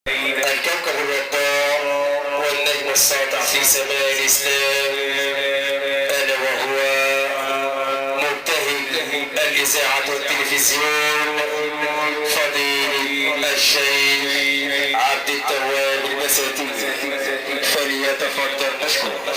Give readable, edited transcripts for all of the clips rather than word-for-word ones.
الكوكب الوطان والنجم الساطع في سماء الإسلام، ألا وهو مبتهل الإذاعة والتلفزيون فضيل الشيخ عبد التواب البساتين، فليتفضل مشكور. ما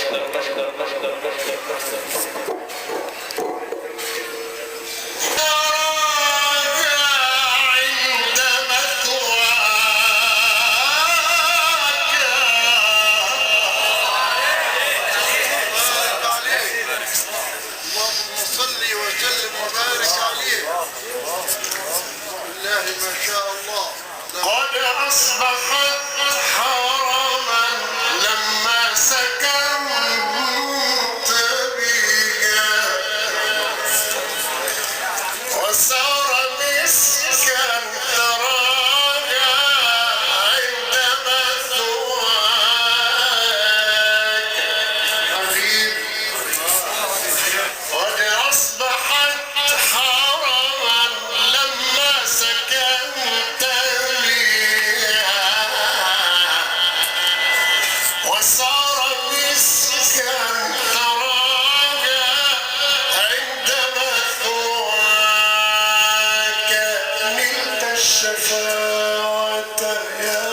شاء الله. قد أصبحت حراما لما سكنت بها وصار مسكا تراها عند مثواك حبيبي. قد أصبحت حراما لما سكنت بها وصار مسكا تراها عند مثواك. نلت الشفاعة يا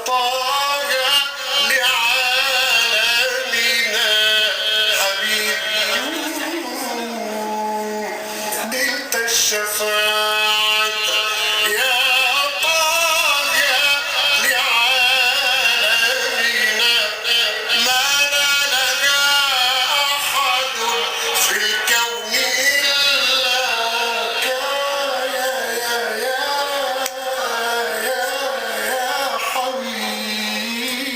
طه لعالمنا حبيبي. نلت الشفاعة يا طه لعالمنا، ما نالها أحد في الكون إلاك يا حبيبي.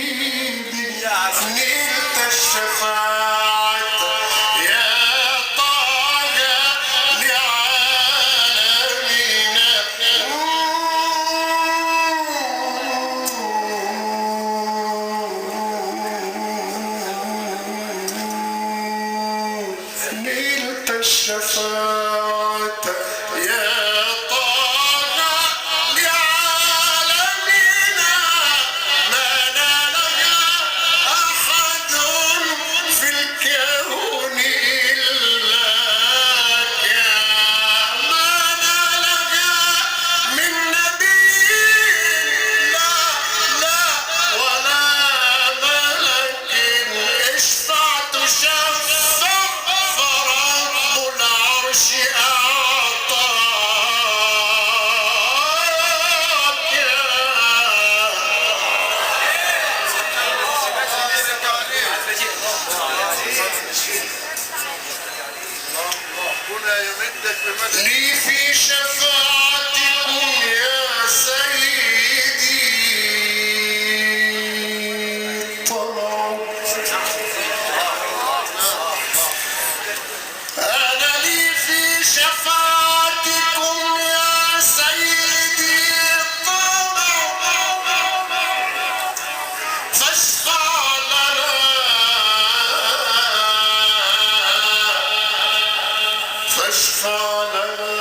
نلت الشفاعة يا طه لعالمنا، نلت الشفاعة يا طه لعالمنا، ما نالها أحد في الكون إلاك. ما نالها من نبي لا ولا ملك، اشفع تشفع فرب العرش أعطاك ربنا يمدك بمدد. لي في شفاعتكم يا سيدي طلب. أنا لي في شفاعتكم يا سيدي طلب، فاشفع لنا فاشفع لنا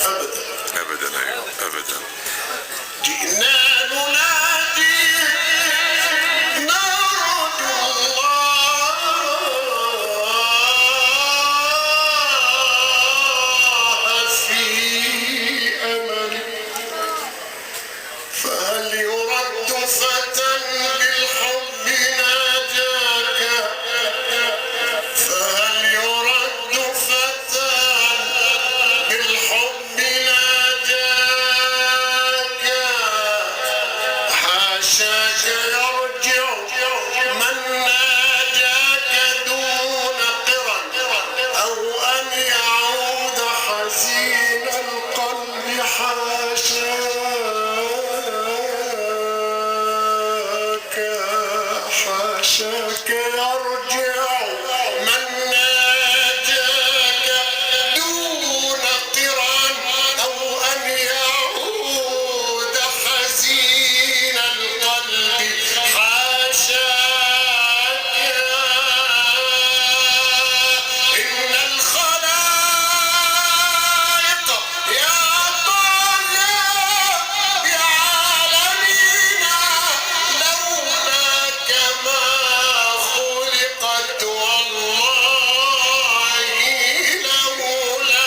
أبدا ابدا. ايوه ابدا. جئنا ننادي نرجو الله في أمل فهل يرد فتى بالحب ناجاك فهل يرد فتى بالحب ناجاك حاشاك يرجع من ناجاك دون قرى أو أن يعود حزين القلب حاشاك يرجع من ناجاك دون قرى أو أن يعود حزين القلب حاشاك إن الخلائق يا طغى بعالمنا لولاك ما خلقت والله لولاك.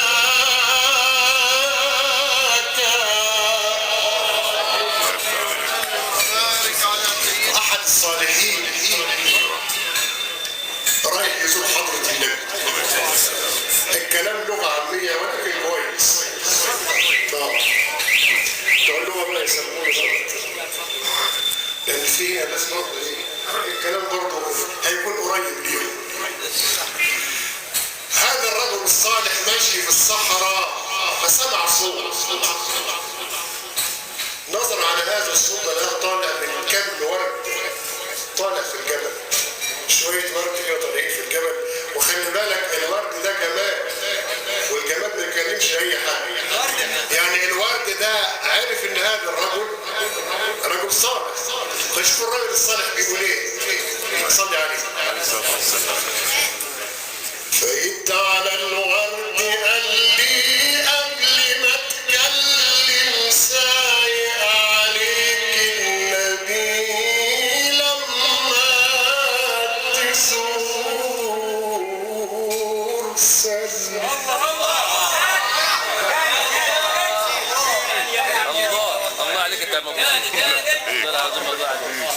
بارك على سيدنا أحد الصالحين رايح يزور حضرة النبي. الكلام لغة عامية ولكن كويس. تقول له والله يسمونه صلاة. لأن فيها ناس برضه الكلام برضه هيكون قريب ليهم. هذا الرجل الصالح ماشي في الصحراء فسمع صوت. نظر على هذا الصوت لقاه طالع من كم ورد طالع في الجبل. شوية ورد كده طالعين في الجبل وخلي بالك الورد ده جمال والجمال ما يكلمش أي حد. يعني الورد ده عرف إن هذا الرجل رجل صالح. فشوف الرجل الصالح بيقول إيه؟ صلي عليه. فإنت على الورد قال لي قبل ما اتكلم سايق عليك النبي لما تزور سلم. الله عليك انت مبروك. والله العظيم الله عليك.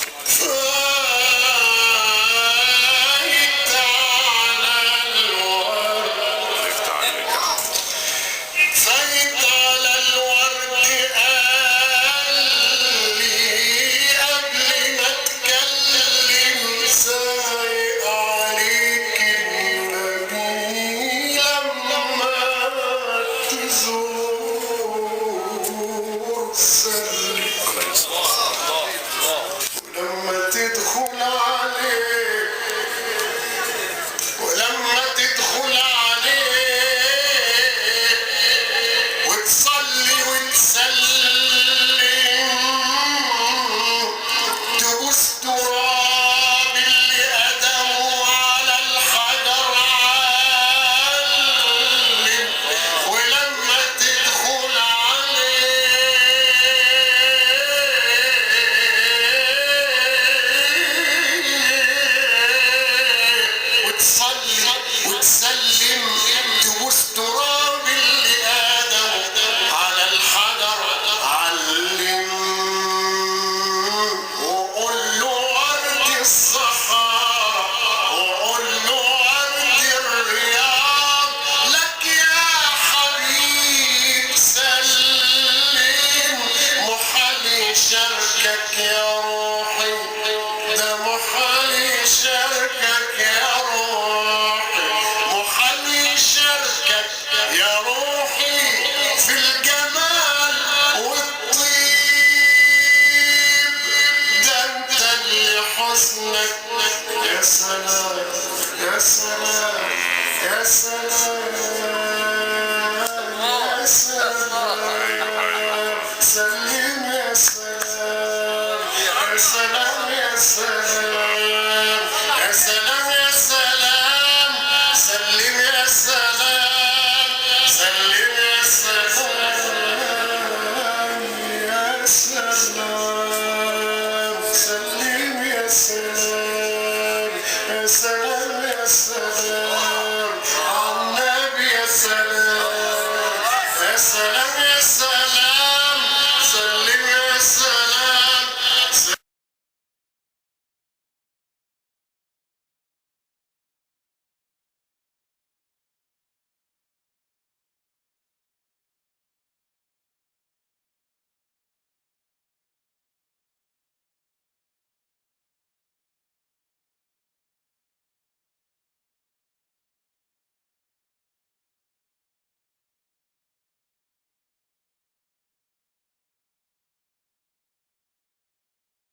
فايت على الورد فايت على الورد قال لي قبل ما اتكلم سايق عليك النبي لما تزور سلم.